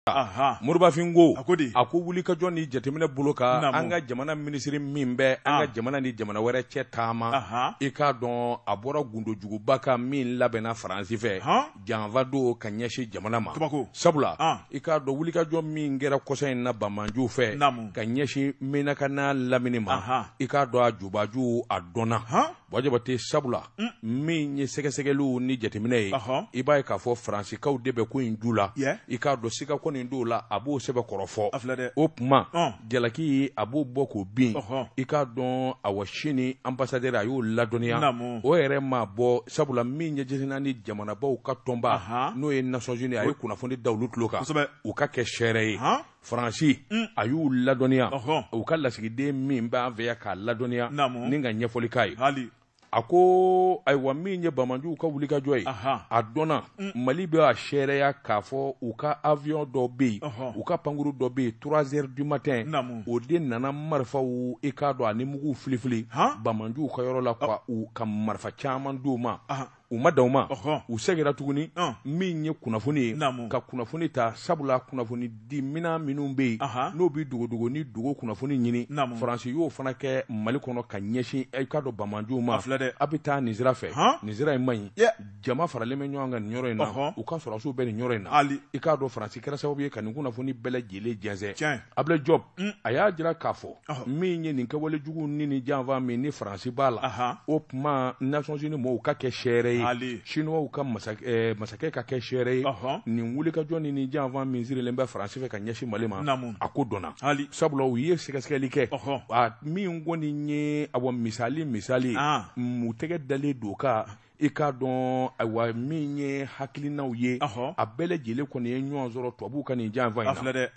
Moribafin ko a ko wuli ka jɔ ni jateminɛ bolo kan an ka jamana minisiri min bɛ an ka jamana ni jamana wɛrɛ cɛ taama i k'a dɔn a bɔra gundojuguba kan min labɛnna Faransi fɛ janfa don ka ɲɛsin jamana ma sabula i k'a dɔn wuli ka jɔ min kɛra kɔsa in na Banmanju fɛ ka ɲɛsin Menakana lamini ma i k'a dɔn a jubaju a dɔnna Wajabate sabula min ye sɛgɛsɛgɛliw ni jateminɛ ye i b'a ye k'a fɔ Faransikaw de bɛ ko in ju la i k'a dɔn sika ko nin don la a b'o sɛbɛn kɔrɔfɔ o tuma jalaki a b'o bɔ k'o bin i k'a dɔn a Sini ambassadeur a y'o ladɔnniya o yɛrɛ ma bɔ sabula min ɲɛjɛna ni jamanabaw ka tɔnba n'o ye Nations Unies a ye kunnafoni da olu tulo kan u ka kɛ sɛrɛ ye Faransi a y'u ladɔnniya u ka lasigiden min b'an fɛ yan k'a ladɔnniya ni ka ɲɛfɔli k'a ye a ko ayiwa min ye Banmanju ka wuli ka jɔ ye a dɔnna Mali bɛ a sɛrɛya k'a fɔ u ka avion dɔ bɛ yen u ka pankuru dɔ bɛ yen 3 heures du matin o de nana marifaw i k'a dɔn ani mugu filifili Banmanju ka yɔrɔ la u ka marifa caman d'u ma u ma daw ma u segira tuguni min ye kunnafoni ye ka kunnafoni ta sabula kunnafoni di mina minnu bɛ yen n'o bɛ dogodogo ni dogo kunnafoni ɲini Faransi y'o fana kɛ Mali kɔnɔ ka ɲɛsin i k'a dɔn Banmanju ma a bɛ taa nin sira fɛ nin sira in man ɲi jama faralen bɛ ɲɔgɔn kan nin yɔrɔ in na u ka sɔrɔsiw bɛ nin yɔrɔ in na i k'a dɔn Faransi kɛra sababu ye ka nin kunnafoni bɛɛ lajɛlen jɛnsɛn Ablaye Diop a y'a jira k'a fɔ min ye nin kɛwale jugu ni janfa min ni Faransi b'a la o tuma Nations Unies mɔgɔw ka kɛ sɛrɛ ye Chinois ka masakɛ ka kɛ sɛrɛ ye nin wuli ka jɔ ni janfa min sirilen bɛ Faransi fɛ ka ɲɛsin Mali ma a ko dɔnna sabula u ye sɛgɛsɛgɛli kɛ min kɔni ye misali mu tɛgɛ dalen don ka i k'a dɔn ayiwa min ye hakilinaw ye a bɛɛ lajɛlen kɔni ye ɲɔgɔn sɔrɔ tubabuw ka nin janfa in na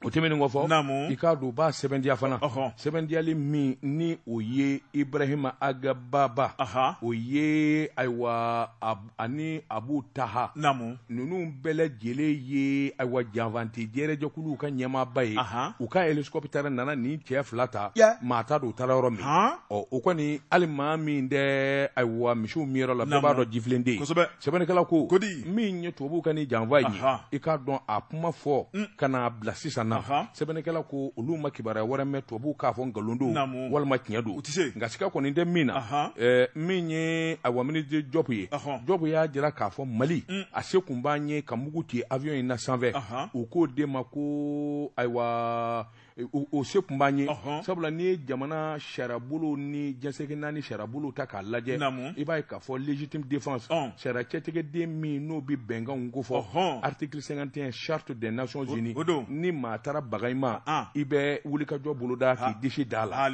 o tɛmɛnen kɔfɛ i k'a dɔn u b'a sɛbɛntiya fana sɛbɛntiyali min ni o ye Ibrahima Agababa o ye ayiwa ani Abu Taha ninnu bɛɛ lajɛlen ye ayiwa janfanti jɛrɛjɛkuluw ka ɲɛmaaba ye u ka hélicoptère nana nin cɛ fila ta maa t'a dɔn u taara yɔrɔ min o kɔni hali maa min tɛ ayiwa misiw min yɔrɔ la bɛɛ b'a dɔn jifilen den sɛbɛnnikɛla ko min ye tubabuw ka ni janfa in ye i k'a dɔn a kuma fɔ ka n'a bila sisan sɛbɛnnikɛla ko olu ma kibaruya wɛrɛ mɛn tubabuw k'a fɔ nkalon don walima tiɲɛ don nka siga kɔni tɛ min na min ye ayiwa ministre Diop ye Diop y'a jira k'a fɔ Mali a se kun b'an ye ka mugu ci avion in na sanfɛ u k'o de ma ko ayiwa o se kun b'an ye sabula n'i ye jamana sariyabolo ni jɛnsɛgɛ naani sariyabolo ta k'a lajɛ i b'a ye k'a fɔ légitime défense sariya cɛtigɛden min n'o bɛ bɛnkanw ko fɔ article 51 charte des Nations Unies ni maa taara baga i ma i bɛ wulikajɔ boloda k'i disi da la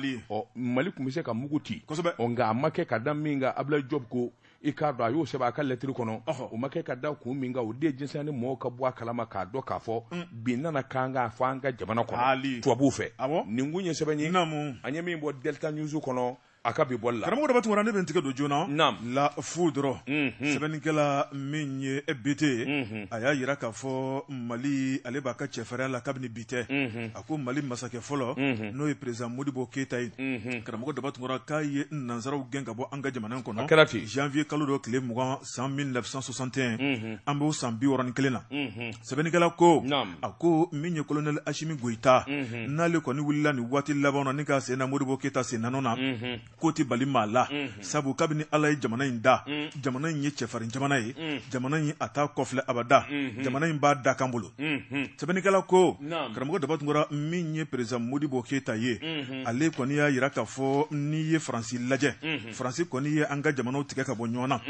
Mali tun bɛ se ka mugu ci nka a ma kɛ ka da min kan Ablaye Diop ko i k'a dɔn a y'o sɛbɛn a ka lɛtiri kɔnɔ o ma kɛ ka da kun min kan o de ye jɛnsɛn ni mɔgɔw ka bɔ a kalama k'a dɔn k'a fɔ bin nana kan k'a fɔ an ka jamana kɔnɔ tubabuw fɛ nin kun ye sɛbɛn ye an ye min bɔ Delta News kɔnɔ a ka bi bɔli la karamɔgɔ dɔ tuma ne bɛ n tigɛ don joona la fu dɔrɔn sɛbɛnnikɛla min ye BT ye a y'a jira k'a fɔ Mali ale b'a ka cɛfarinya la kabini bi tɛ a ko Mali masakɛ fɔlɔ n'o ye président Modibo Keyita ye karamɔgɔ dɔ tuma k'a ye nanzaraw gɛn ka bɔ an ka jamana kɔnɔ janvier kalo dɔ tile 20 san 1961 an b'o san 61 na sɛbɛnnikɛla ko a ko min ye colonel Assimi Goïta n'ale kɔni wulila nin waati laban na ni ka sen na Modibo Keyita sen naani na ko ti bali maa la sabu kabini Ala ye jamana in da jamana in ye cɛfarin jamana ye jamana in a t'a kɔfilɛ abada jamana in b'a da kan bolo sɛbɛnnikɛla ko karamɔgɔ daba tunkara min ye président Modibo Keyita ye ale kɔni y'a jira k'a fɔ n'i ye Faransi lajɛ Faransi kɔni ye an ka jamanaw tigɛ ka bɔ ɲɔgɔn na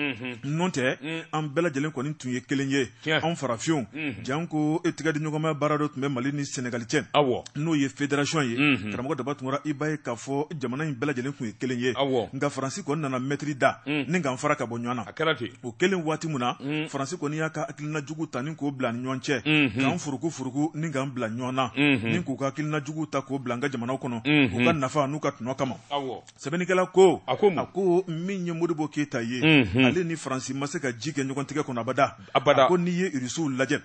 n'o tɛ an bɛɛ lajɛlen kɔni tun ye kelen ye an farafinw jan ko e tigɛ di ɲɔgɔnma baara dɔ tun bɛ Mali ni Sénégal cɛ n'o ye fédération ye karamɔgɔ daba tunkara i b'a ye k'a fɔ jamana in bɛɛ lajɛlen tun ye kelen ye nka Faransi kɔni nana mɛtiri da ni k'an fara ka bɔ ɲɔgɔn na o kelen waati mun na Faransi kɔni y'a ka hakilina jugu ta ni k'o bila ni ɲɔgɔn cɛ k'an furuku ni k'an bila ɲɔgɔn na ni k'u ka hakilina jugu ta k'o bila an ka jamanaw kɔnɔ u ka nafa n'u ka tɔnɔ kama sɛbɛnnikɛla ko a ko min ye Modibo Keyita ye ale ni Faransi ma se ka ji kɛ ɲɔgɔn tigɛ kɔnɔ abada a ko n'i ye Irisiw lajɛ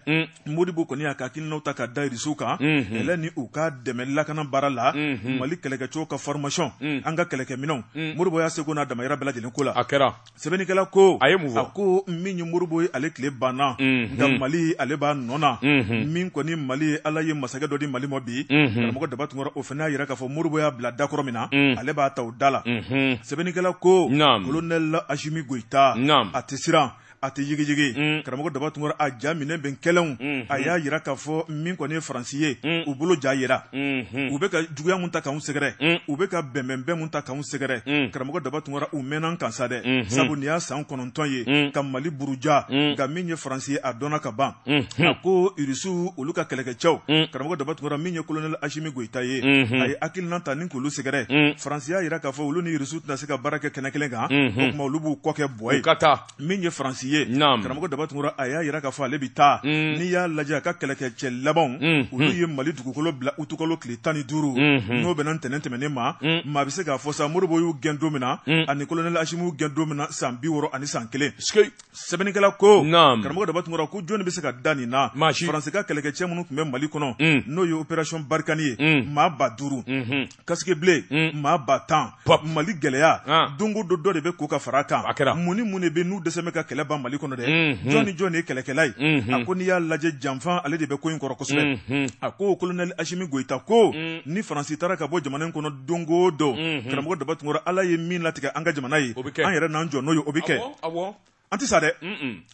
Modibo kɔni y'a ka hakilinaw ta ka da Irisiw kan ɛlɛ ni u ka dɛmɛ lakana baara la Mali kɛlɛkɛcogo ka formation an ka kɛlɛkɛminɛnw kɛnɛw Modibo y'a seko n'a damayira bɛɛ lajɛlen ko la a kɛra sɛbɛnnikɛla ko a ye mun fɔ a ko min ye Modibo ye ale tile banna nka Mali ale b'a nɔ na min kɔni Mali Ala ye masakɛ dɔ di Mali ma bi karamɔgɔ Daba Tunkara o fana y'a yira k'a fɔ Modibo y'a bila dakɔrɔ min na ale b'a ta o da la sɛbɛnnikɛla ko colonel Asimi Goïta a tɛ siran a tɛ yigijigi karamɔgɔ Daba Tunkara a ja minɛ bɛn kɛlɛnw a y'a yira k'a fɔ min kɔni ye Faransi ye u bolo ja yira u bɛ ka juguya mun ta k'anw sɛgɛrɛ u bɛ ka bɛnbɛnbɛn mun ta k'anw sɛgɛrɛ karamɔgɔ Daba Tunkara u mɛnna kan sa dɛ sabu nin y'a san 9 ye ka Mali buruja nka min ye Faransi ye a dɔnna ka ban a ko Irisiw olu ka kɛlɛkɛcɛw karamɔgɔ Daba Tunkara min ye colonel Asimi Goïta ye a ye hakilina ta ni k'olu sɛgɛrɛ Faransi y'a yira k'a fɔ olu ni Irisiw tɛna se ka baara kɛ kɛnɛ kelen kan o tuma olu b'u kɔ kɛ bɔ ye min ye Faransi ye karamɔgɔ Daba Tunkara a y'a yira k'a fɔ ale bi taa n'i y'a lajɛ a ka kɛlɛkɛcɛ labanw olu ye Mali dugukolo bila utukalo tile 15 n'o bɛnna ntɛnɛn tɛmɛnen ma maa bɛ se k'a fɔ sa Modibo y'u gɛn don min na ani colonel Asimi y'u gɛn don min na san 60 ani san 1 sɛbɛnnikɛla ko karamɔgɔ Daba Tunkara ko jɔnni bɛ se ka da nin na Faransi ka kɛlɛkɛcɛ minnu tun bɛ Mali kɔnɔ n'o ye opération Barkhane ye maa 5000 Kasike Bilen maa 100 Mali gɛlɛya don o don dɔ de bɛ ko ka fara kan mun ni mun de bɛ n'u dɛsɛ bɛ ka kɛlɛ ban Mali kɔnɔ jɔn ni jɔn ye kɛlɛkɛla ye a ko n'i y'a lajɛ janfan ale de bɛ ko in kɔrɔ kosɛbɛ a ko colonel Asimi Goïta ko ni Faransi taara ka bɔ jamana in kɔnɔ don o don karamɔgɔ Daba Tunkara Ala ye min latigɛ an ka jamana ye an yɛrɛ n'an jɔ n'o ye o bɛ kɛ an tɛ sa dɛ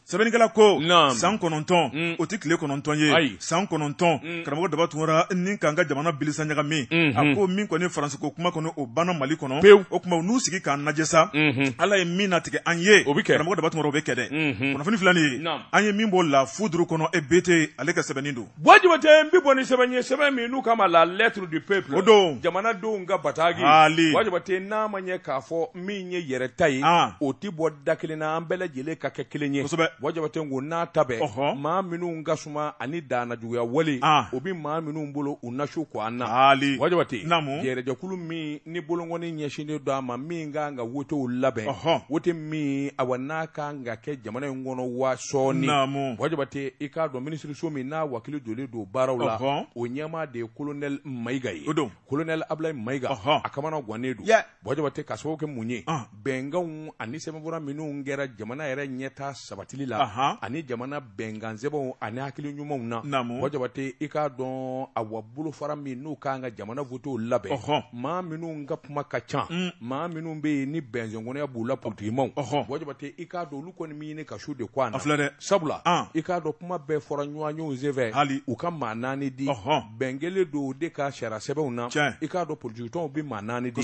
sɛbɛnnikɛla ko san 9 o tɛ tile 9 ye san 9 karamɔgɔ Daba Tunkara ni k'an ka jamana bilisa ɲagami a ko min kɔni Faransi ko kuma kɔni o banna Mali kɔnɔ o tuma u n'u sigi k'an lajɛ sa Ala ye min latigɛ an ye karamɔgɔ Daba Tunkara o bɛ kɛ dɛ kunnafoni filanin ye an ye min b'o la foudre kɔnɔ EBT ale ka sɛbɛnnin don wajibi tɛ n bɛ bɔ ni sɛbɛn ye sɛbɛn min n'u kama la lettre du peuple o don jamanadenw ka batagi wajibi tɛ n'a ma ɲɛ k'a fɔ min ye yɛrɛ ta ye o tɛ bɔ da kelen na an bɛɛ lajɛlen ka kɛ kelen ye wajibi tɛ ko n'a ta bɛɛ maa minnu ka suma ani daana juguya wale o bɛ maa minnu bolo u nasiw ko an na wajibi tɛ yɛrɛjɛkulu min ni bolokɔni ɲɛsinnen don a ma min kan ka wotew labɛn wote min awa n'a kan ka kɛ jamana in kɔnɔ wa sɔɔni wajibi tɛ i k'a dɔn minisiriso min n'a wakili jɔlen don baaraw la o ɲɛmaa de ye colonel Mayiga ye colonel Ablaye Mayiga a kamana gannen don wajibi tɛ ka sababu kɛ mun ye bɛnkanw ani sɛbɛnfura minnu kɛra jamana yɛrɛ ɲɛtaa sabatili la ani jamana bɛnkan sɛbɛnw ani hakili ɲumanw na wajibi tɛ i k'a dɔn a wa bolofara min n'u kan ka jamana votew labɛn maa minnu ka kuma ka ca maa minnu bɛ yen ni bɛnsɛnkɔnɔya b'u la politikimaw wajibi tɛ i k'a dɔn olu kɔni min ɲini ka su de ko a na sabula i k'a dɔn kuma bɛɛ fɔra ɲɔgɔnyew senfɛ u ka maa 4 di bɛn kelen don de ka sariya sɛbɛnw na i k'a dɔn politikitɔnw bɛ maa 4 di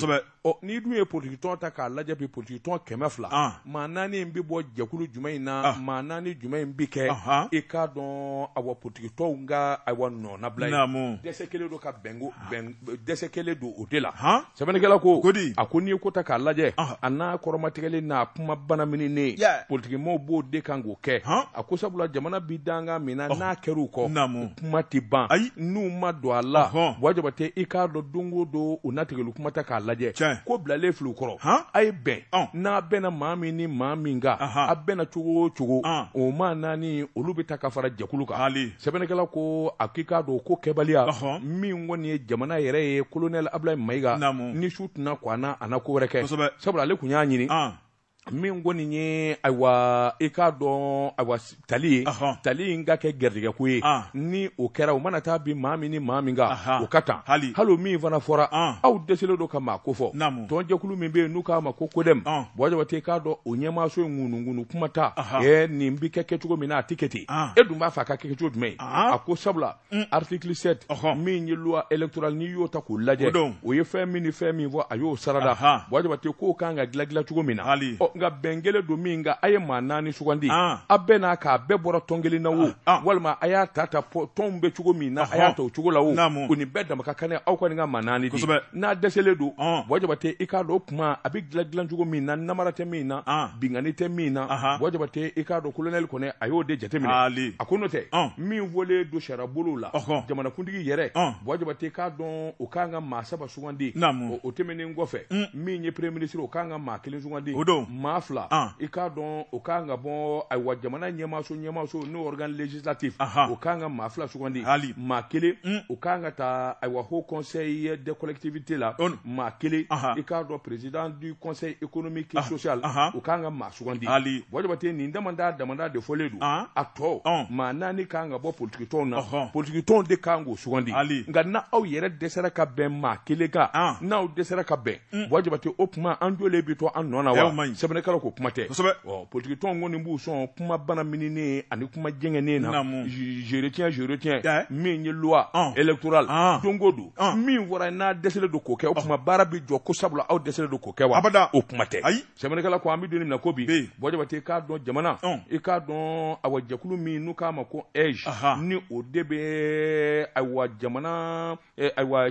n'i dun ye politikitɔn ta k'a lajɛ bi politikitɔn 200 maa 4 in bɛ bɔ jɛkulu jumɛn in na maa 4 jumɛn in bɛ kɛ i k'a dɔn awa politikitɔnw ka awa nɔnabila ye dɛsɛ kelen don ka dɛsɛ kelen don o de la sɛbɛnnikɛla ko a ko n'i ye ko ta k'a lajɛ a n'a kɔrɔmatigɛli n'a kuma bana mininen politikimaw b'o de kan k'o kɛ a ko sabula jamana bi danga min na n'a kɛr'u kɔ kuma tɛ ban n'u ma don a la wajibi tɛ i k'a dɔn don o don u natigɛlu kuma ta k'a lajɛ ko bilalen filɛ u kɔrɔ a ye bɛn n'a bɛnna maa min ni maa min kan a bɛnna cogo o cogo o maa 4 olu bɛ ta ka fara jɛkulu kan sɛbɛnnikɛla ko a k'i k'a dɔn ko kɛbaliya min kɔni ye jamana yɛrɛ ye colonel Ablaye Mayiga ni su tɛna ko a na ko wɛrɛ kɛ sabula ale tun y'a ɲini min kɔni ye ayiwa i k'a dɔn ayiwa tali ye tali in ka kɛ gɛrijɛgɛko ye ni o kɛra o mana taa bi maa min ni maa min kan o ka tan hali min fana fɔra aw dɛsɛlen don ka maa ko fɔ tɔnjɛkulu min bɛ yen n'u k'a ma ko kodɛm wajibi tɛ k'a dɔn o ɲɛmaaso in ŋunuŋunu kuma ta nin bɛ kɛ cogo min na a tɛ kɛ ten e dun b'a fɛ a ka kɛ cogo jumɛn a ko sabula article 7 min ye loi électorale n'i y'o ta k'o lajɛ o ye fɛn min ni fɛn min fɔ a y'o sarada wajibi tɛ k'o kan ka dilan cogo min na nka bɛn kelen don min nka a ye maa 4 sugandi a bɛɛ n'a k'a bɛɛ bɔra tɔn kelen na wo walima a y'a ta tɔnw bɛ cogo min na a y'a ta o cogo la wo o ni bɛɛ dama ka kan aw kɔni ka maa 4 di n'a dɛsɛlen don wajibi tɛ i k'a dɔn o kuma a bɛ dilan cogo min na namara tɛ min na bingani tɛ min na wajibi tɛ i k'a dɔn colonel kɔni a y'o de jateminɛ a ko n'o tɛ min fɔlen don sariya bolo la jamanakuntigi yɛrɛ wajibi tɛ i k'a dɔn o kan ka maa 7 sugandi o tɛmɛnen kɔfɛ min ye premier ministre o kan ka maa 1 sugandi maa fila i k'a dɔn o kan ka bɔ ayiwa jamana ɲɛmaaso n'o organe législatif o kan ka maa fila sugandi maa kelen o kan ka taa ayiwa haut conseil des collectivités la maa kelen i k'a dɔn président du conseil économique et social o kan ka maa sugandi Wajabate nin damanda de fɔlen don a tɔ maa naani kan ka bɔ politique tɔnw na politique tɔnw de kan k'o sugandi nka na aw yɛrɛ dɛsɛra ka bɛn maa kelen kan n'aw dɛsɛra ka bɛn Wajabate o kuma an jɔlen bi to an nɔ na wa sɛbɛnnikɛlaw ko kuma tɛ politique tɔnw kɔni b'u sɔn kuma bana mininen ani kuma jɛngɛnen na je retiens min ye loi électorale don o don min fɔra n'a dɛsɛlen don k'o kɛ o kuma baara bi jɔ ko sabula aw dɛsɛlen don k'o kɛ wa o kuma tɛ sɛbɛnnikɛla ko an bɛ don min na ko bi Wajabate i k'a dɔn jamana i k'a dɔn awa jɛkulu min n'u k'a ma ko EJ ni o de bɛ awa jamana awa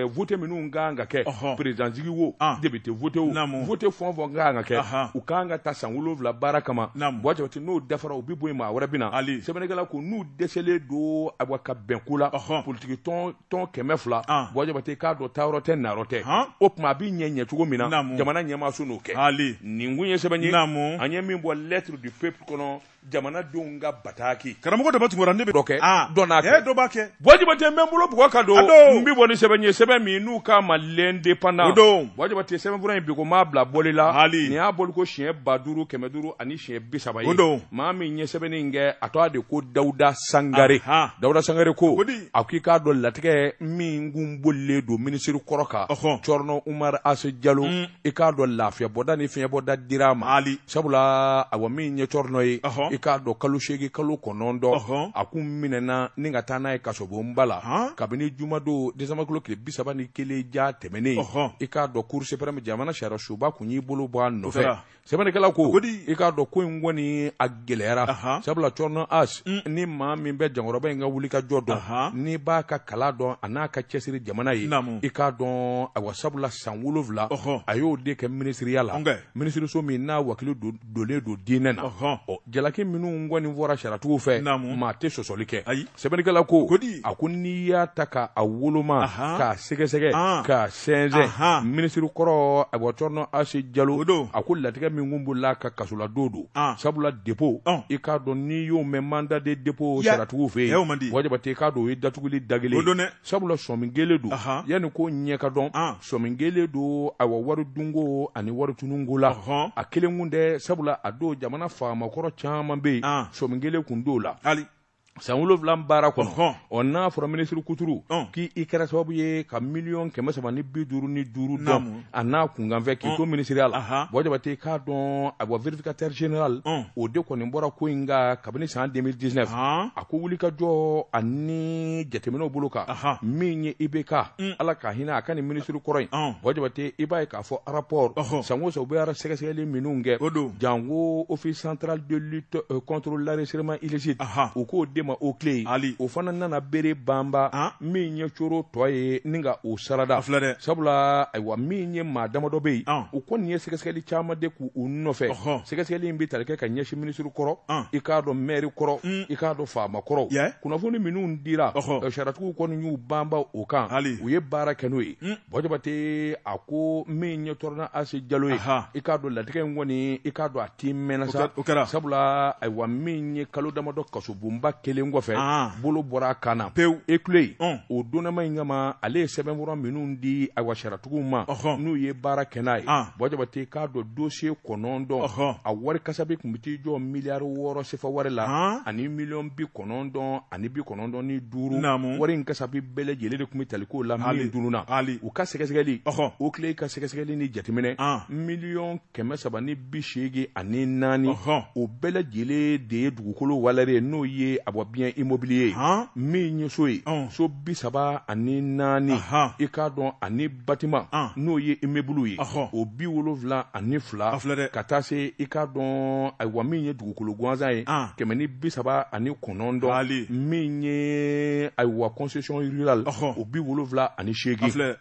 vote minnu kan ka kɛ présidentsigi wo député vote wo vote fɛn o fɛn kan ka kɛ u kan ka taa san 7 baara kama Wajabate n'o dafara u bi bɔ yen maa wɛrɛ bɛ na sɛbɛnnikɛla ko n'u dɛsɛlen don awa ka bɛn ko la politique tɔn 200 Wajabate i k'a dɔn taayɔrɔ tɛ nayɔrɔ tɛ o tuma a bɛ ɲɛ cogo min na jamana ɲɛmaaso n'o kɛ nin kun ye sɛbɛn ye an ye min bɔ lettre du peuple kɔnɔ jamanadenw ka bataki karamɔgɔ daba tungura ne bɛ dɔ kɛ dɔ n'a kɛ dɔ b'a kɛ Wajabate n bɛ n bolo bugɔ ka don n bɛ bɔ ni sɛbɛn ye sɛbɛn min n'u k'a ma l'indépendant Wajabate sɛbɛnfura in bi ko maa bila bɔli la nin y'a bɔli ko siɲɛ 500 500 ani siɲɛ 30 ye maa min ye sɛbɛnni in kɛ a tɔgɔ de ko Dawuda Sangare ko a k'i k'a dɔn latigɛ min kun bolilen don minisiri kɔrɔ kan Cɔrɔnɔ Umar Ase Jalo i k'a dɔn lafiya bɔda ni fiɲɛ bɔda dira ma sabula awa min ye Cɔrɔnɔ ye i k'a dɔn kalo 8 kalo 9 a kun minɛna ni ka taa n'a ye kasobonba la kabini jumadon décembre kilo tile 31 ja tɛmɛnen i k'a dɔn cour suprême jamana sariyasoba kun y'i bolo bɔ a nɔfɛ sɛbɛnnikɛla ko i k'a dɔn ko in kɔni a gɛlɛyara sabula Cɔrɔnɔ As ni maa min bɛ jankɔrɔba in ka wuli ka jɔ dɔn n'i b'a ka kala dɔn a n'a ka cɛsiri jamana ye i k'a dɔn awa sabula san 7 a y'o de kɛ minisiriya la minisiriso min n'a wakili donnen don diinɛ na jalaki minnu kɔni fɔra sariyatigiw fɛ maa tɛ sɔsɔli kɛ sɛbɛnnikɛla ko a ko n'i y'a ta k'a woloma k'a sɛgɛsɛgɛ k'a sɛnsɛn minisiri kɔrɔ awa Cɔrɔnɔ Ase Jalo a ko latigɛ min kun bolila ka kasola don sabula dépôt i k'a dɔn n'i y'o mɛn mandat de dépôt sariyatigiw fɛ yen Wajabate i k'a dɔn o ye datuguli da kelen sabula sɔmin kelen don yanni ko ɲɛ ka dɔn sɔmin kelen don awa wari dunko ani wari tununko la a kelen kun tɛ sabula a don jamana faamakɔrɔ caman bɛ yen sɔmin kelen kun t'o la san 7 baara kɔnɔ n'a fɔra minisiri kuturu k'i kɛra sababu ye ka 350,000 dɔn a n'a kunkanfɛ k'i to minisiriya la Wajabate k'a dɔn a bɔ vérificateur général o de kɔni bɔra ko in ka kabini san 2019 a ko wuli ka jɔ ani jateminɛw bolo kan min ye IBK ala ka hinɛ a ka nin minisiri kɔrɔ in Wajabate i b'a ye k'a fɔ rapport san o san u bɛ sɛgɛsɛgɛli minnu kɛ jango office central de lutte contre l'enrichissement illicite u k'o de ma o clé o fana nana bere banba min ye coro tɔ ye ni ka o sarada sabula ayiwa min ye maa damadɔ bɛ yen o kɔni ye sɛgɛsɛgɛli caman de k'u nɔfɛ sɛgɛsɛgɛli in bɛ tali kɛ ka ɲɛsin minisiri kɔrɔ i k'a dɔn maire kɔrɔ i k'a dɔn faama kɔrɔ kunnafoni minnu dira sariyatigiw kɔni y'u banba o kan u ye baara kɛ n'o ye Wajabate a ko min ye Cɔrɔnɔ Ase Jalo ye i k'a dɔn latigɛ in kɔni i k'a dɔn a t'i mɛnna sa sabula ayiwa min ye kalo damadɔ kasobonba kelen kɔfɛ bolo bɔra a kan na pewu éclé o donnama in kama ale ye sɛbɛnfura minnu di ayiwa sariyatigiw ma n'u ye baara kɛ n'a ye Wajabate k'a dɔn dossier 9 a wari kasabi kun bɛ t'i jɔ miliyari 6 sefa wari la ani miliyɔn 90 ani 95 wari in kasabi bɛɛ lajɛlen de kun bɛ tali k'o la min dununa u ka sɛgɛsɛgɛli o tile ka sɛgɛsɛgɛli ni jateminɛ miliyɔn 380 ani 4 o bɛɛ lajɛlen de ye dugukolo walɛri ye n'o ye abɔ bien immobilier min ye so ye so 30 ani 4 i k'a dɔn ani bâtiment n'o ye immeuble ye o 72 ani 2 ka taa se i k'a dɔn ayiwa min ye dugukolo gansan ye 130 ani 9 min ye ayiwa concession rurale o 78 ani 8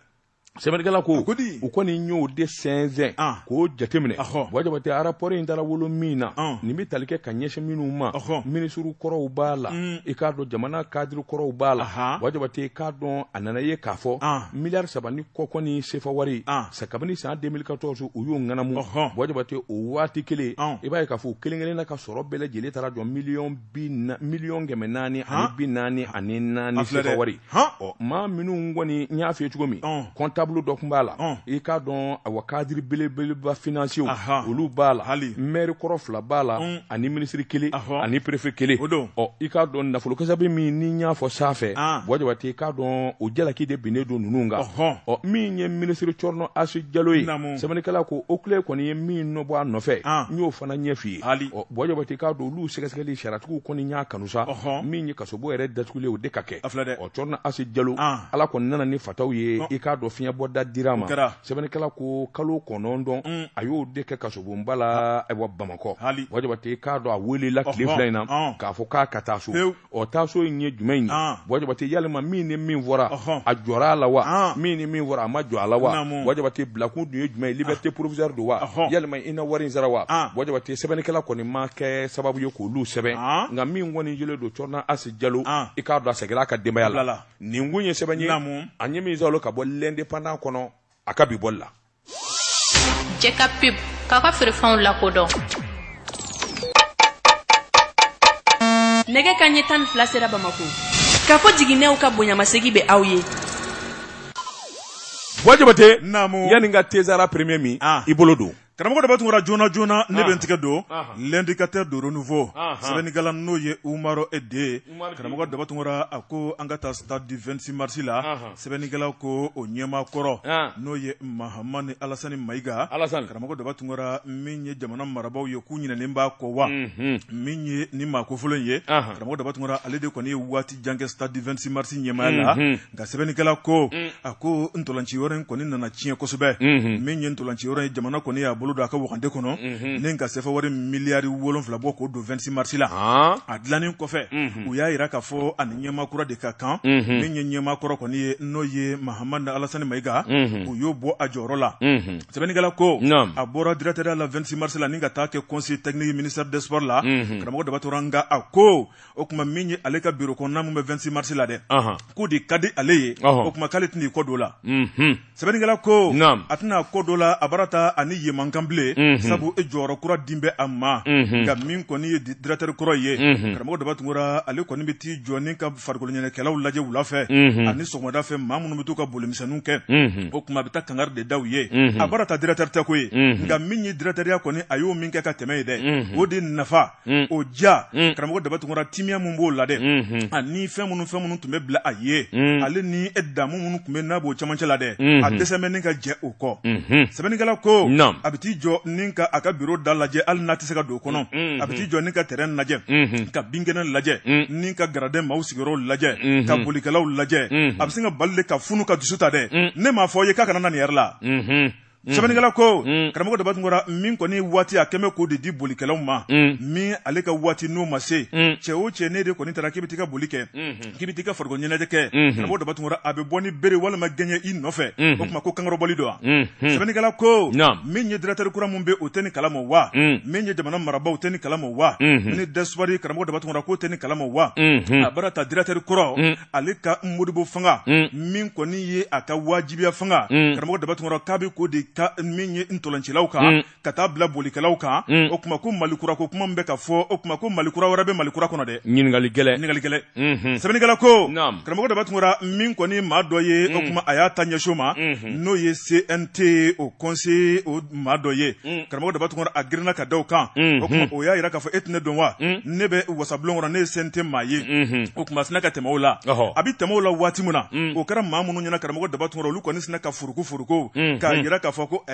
sɛbɛnnikɛla ko u kɔni y'o de sɛnsɛn k'o jateminɛ wajabate rapport in taara wolo min na nin bɛ tali kɛ ka ɲɛsin minnu ma minisiriw kɔrɔw b'a la i k'a dɔn jamana cadre kɔrɔw b'a la wajabate k'a dɔn a nana ye k'a fɔ miliyari 3 ni kɔkɔ ni sefa wari kabini san 2014 u y'o ŋanamu wajabate o waati kelen i b'a ye k'a fɔ u kelen kelen na ka sɔrɔ bɛɛ lajɛlen taara jɔ miliyɔn 444 sefa wari maa minnu kɔni n y'a f'i ye cogo min tableau dɔ kun b'a la i k'a dɔn awa cadre belebeleba financiers olu b'a la maire kɔrɔ 2 b'a la ani ministre kelen ani préfet kelen i k'a dɔn nafolo kasabi min ni n y'a fɔ sanfɛ wajabate i k'a dɔn o jalaki de binnen don ninnu kan min ye ministre Cɔrɔnɔ Asi Jalo ye sɛbɛnnikɛla ko o kile kɔni ye min nɔ bɔ a nɔfɛ n y'o fana ɲɛ f'i ye wajabate i k'a dɔn olu sɛgɛsɛgɛli sariyatigiw kɔni y'a kanu sa min ye kasobo yɛrɛ datugulen o de ka kɛ Cɔrɔnɔ Asi Jalo ala kɔni nana ni fataw ye i k'a dɔn fiɲɛ bɔda dira ma sɛbɛnnikɛla ko kalo 9 a y'o de kɛ kasobonba la Bamakɔ wajabate k'a dɔn a welela tile 2 in na k'a fɔ k'a ka taa so taa so in ye jumɛn ye wajabate yalima min ni min fɔra a jɔra a la wa min ni min fɔra a ma jɔ a la wa wajabate bilakun dun ye jumɛn ye liberté provisoire don wa yalima i na wari in sara wa wajabate sɛbɛnnikɛla kɔni ma kɛ sababu ye k'olu sɛbɛn nka min kɔni yelen don Cɔrɔnɔ Asi Jalo i k'a dɔn a seginna a ka denbaya la nin kun ye sɛbɛn ye a ɲɛ min sɔrɔ ka bɔ l'indépendant kɔnɔ a ka bi bɔli la Jɛka pub k'a ka feerefɛnw lakodɔn nɛgɛ kanɲɛ 12 sera Bamako k'a fɔ jiginɛw ka bonyamasegi bɛ aw ye wajabate yani n ka tezara premier min i bolo don karamɔgɔ daba tungura joona ne bɛ n tigɛ don l'indicateur de renouveau sɛbɛnnikɛla n'o ye Umaro Ede karamɔgɔ daba tungura a ko an ka taa stade du 26 mars la sɛbɛnnikɛla ko o ɲɛmaa kɔrɔ n'o ye Mahamani Alasani Mayiga karamɔgɔ daba tungura min ye jamana marabaaw ye k'u ɲinɛnen b'a kɔ wa min ye ni maa kofɔlɔ in ye karamɔgɔ daba tungura ale de kɔni ye waati jan kɛ stade du 26 mars ɲɛmaaya la nka sɛbɛnnikɛla ko a ko ntolanci yɔrɔ in kɔni nana tiɲɛ kosɛbɛ min ye ntolanci yɔrɔ in jamana kɔni y'a bolo don a ka wagande kɔnɔ ne ka sefa wari miliyari 7 bɔ k'o don 26 mars la a dilannen kɔfɛ u y'a yira k'a fɔ ani ɲɛmaa kura de ka kan min ye ɲɛmaa kɔrɔ kɔni ye n'o ye Mahamani Alasani Mayiga u y'o bɔ a jɔyɔrɔ la sɛbɛnnikɛla ko a bɔra directeur la 26 mars la ni ka taa kɛ conseil technique ministère des sports la karamɔgɔ daba tora nga a ko o kuma min ye ale ka bureau kɔnɔna mun bɛ 26 mars la dɛ ko de ka di ale ye o kuma k'ale tɛna i kɔ don la sɛbɛnnikɛla ko a tɛna kɔ don la a bara ta ani yemankan bilen sabu e jɔyɔrɔ kura din bɛ a ma nka min kɔni ye directeur kɔrɔ ye karamɔgɔ daba tungura ale kɔni bɛ t'i jɔ ni ka farikolo ɲɛnɛkɛlaw lajɛ wula fɛ ani sɔgɔmada fɛ maa minnu bɛ t'u ka bolimisɛnninw kɛ o kuma a bɛ taa kangari de da u ye a bara ta directeur tɛ ko ye nka min ye directeuriya kɔni a y'o min kɛ ka tɛmɛ ye dɛ o de nafa o ja karamɔgɔ daba tungura timiya mun b'o la dɛ ani fɛn minnu tun bɛ bila a ye ale ni damu minnu tun bɛ n'a b'o cɛmancɛ la dɛ a dɛsɛ bɛ ni ka jɛ o kɔ sɛbɛnnikɛla ko a bɛ t'i jɔ ni ka a ka bureau da lajɛ hali n'a tɛ se ka don o kɔnɔ a bɛ t'i jɔ ni ka terrain lajɛ ka binkɛnɛ lajɛ ni ka gardien maaw sigiyɔrɔw lajɛ ka bolikɛlaw lajɛ a bɛ se ka bali ka funu ka dusu ta dɛ ne m'a fɔ ye k'a kana na nin yɛrɛ la sɛbɛnnikɛla ko karamɔgɔ daba tungura min kɔni waati a kɛmɛ k'o de di bolikɛlaw ma min ale ka waati n'o ma se cɛ o cɛ ne de kɔni taara k'i bɛ t'i ka boli kɛ k'i bɛ t'i ka farikolo ɲɛnajɛ kɛ karamɔgɔ daba tungura a bɛ bɔ ni bere walima gɛɲɛ i nɔfɛ o tuma ko kankɔrɔbɔli don wa sɛbɛnnikɛla ko min ye directeur kura mun bɛ o tɛ ni kalama wa min ye jamana marabaaw tɛ ni kalama wa ni dɛsɛbari karamɔgɔ daba tungura k'o tɛ ni kalama wa a bara ta directeur kɔrɔ ale ka modibo fanga min kɔni ye a ka wajibiya fanga karamɔgɔ daba tungura k'a bɛ k'o de ka min ye ntolancilaw kan ka taa bila bolikɛlaw kan o kuma ko malikura ko kuma min bɛ ka fɔ o kuma ko malikura wɛrɛ bɛ malikura kɔnɔ dɛ ɲininkali gɛlɛ sɛbɛnnikɛla ko karamɔgɔ daba tungura min kɔni maa dɔ ye o kuma a y'a ta ɲɛso ma n'o ye CNT o conseil o maa dɔ ye karamɔgɔ daba tungura a girinna ka da o kan o kuma o y'a yira k'a fɔ e tɛ ne dɔn wa ne bɛ wasabulon kɔnɔ ne ye CNT maa ye o kuma sina ka tɛmɛ o la a bɛ tɛmɛ o la waati min na o kɛra maa minnu ɲɛna karamɔgɔ daba tungura olu kɔni sina ka furuku k'a yira k'a fɔ ko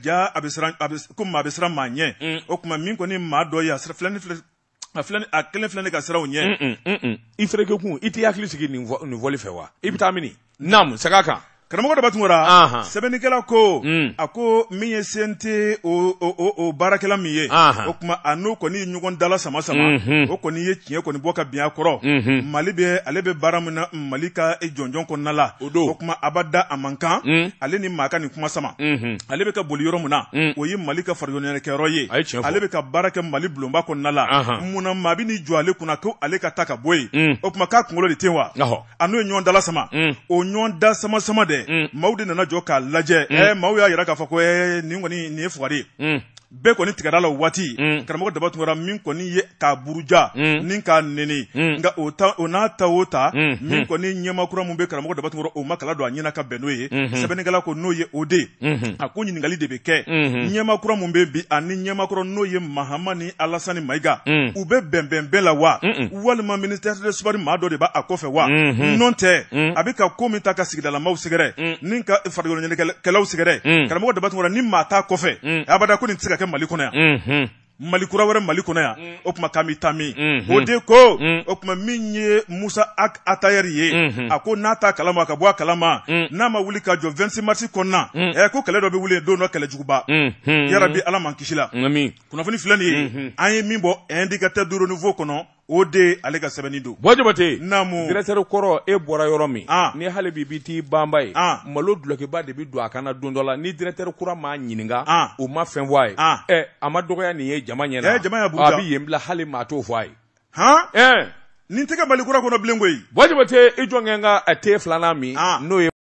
ja a bɛ siran ko maa bɛ siran maa ɲɛ o kuma min kɔni maa dɔ ye a kelen filɛ ka siran o ɲɛ i ferekekun i t'i hakili sigi nin fɔli fɛ wa i bɛ taa mini segin a kan karamɔgɔ daba tungora sɛbɛnnikɛla ko a ko min ye sente o baarakɛla min ye o kuma a n'o kɔni ɲɔgɔn dala sama sama o kɔni ye tiɲɛ kɔni bɔ ka bin a kɔrɔ mali bɛ ale bɛ baara min na mali ka jɔnjɔn kɔnɔna la o kuma a b'a da a man kan ale ni maa ka nin kuma sama ale bɛ ka boli yɔrɔ min na o ye mali ka farikoloɲɛnɛkɛyɔrɔ ye ale bɛ ka baara kɛ mali bulonba kɔnɔna la munna maa bɛ n'i jɔ ale kunna ko ale ka taa ka bɔ yen o kuma k'a kunkolo de tɛ wa a n'o ye ɲɔgɔn dala sama o ɲɔgɔn da sama sama dɛ maaw de nana jɔ k'a lajɛ maaw y'a yira k'a fɔ ko nin kɔni nin ye fugari bɛɛ kɔni tigɛra la o waati karamɔgɔ daba tungora min kɔni ye k'a buruja ni k'a neni nka o n'a ta o ta min kɔni ɲɛmakura min bɛ karamɔgɔ daba tungora o ma kala don a ɲɛna ka bɛn n'o ye sɛbɛnnikɛla ko n'o ye o de a ko ɲininkali de bɛ kɛ ɲɛmakura min bɛ bi ani ɲɛmakura n'o ye mahama ni alasani mayiga u bɛ bɛnbɛn bɛɛ la wa walima ministère de sport maa dɔ de b'a kɔfɛ wa n'o tɛ a bɛ ka ko min ta ka sigidalamaw sɛgɛrɛ ni ka farikoloɲɛnɛkɛlaw sɛgɛrɛ karamɔgɔ daba tungora ni maa t'a kɔfɛ abada ko nin tɛ se ka kɛ mali kɔnɔ yan mali kura wɛrɛ mali kɔnɔ yan o kuma kami tami o de ko o kuma min ye musa atayɛri ye a ko n'a ta kalama ka bɔ a kalama n'a ma wuli ka jɔ 26 mars kɔnɔna ko kɛlɛ dɔ bɛ wuli don dɔ kɛlɛjuguba yarabi ala man kisi la kunnafoni filɛ nin ye an ye min bɔ indicateur de renouveau kɔnɔ o de ale ka sɛbɛnni don Bɔjabate naamu directeur kɔrɔ e bɔra yɔrɔ min ni hali bi bi t'i banba ye malo dulokiba de bi don a kana don dɔ la ni directeur kura m'a ɲininka o ma fɛn fɔ a ye a ma dɔgɔya nin ye jama ɲɛna a bɛ yen bila hali maa t'o fɔ a ye nin tɛ kɛ mali kura kɔnɔ bilen koyi Bɔjabate i jɔnkɛ ka te filanan min n'o ye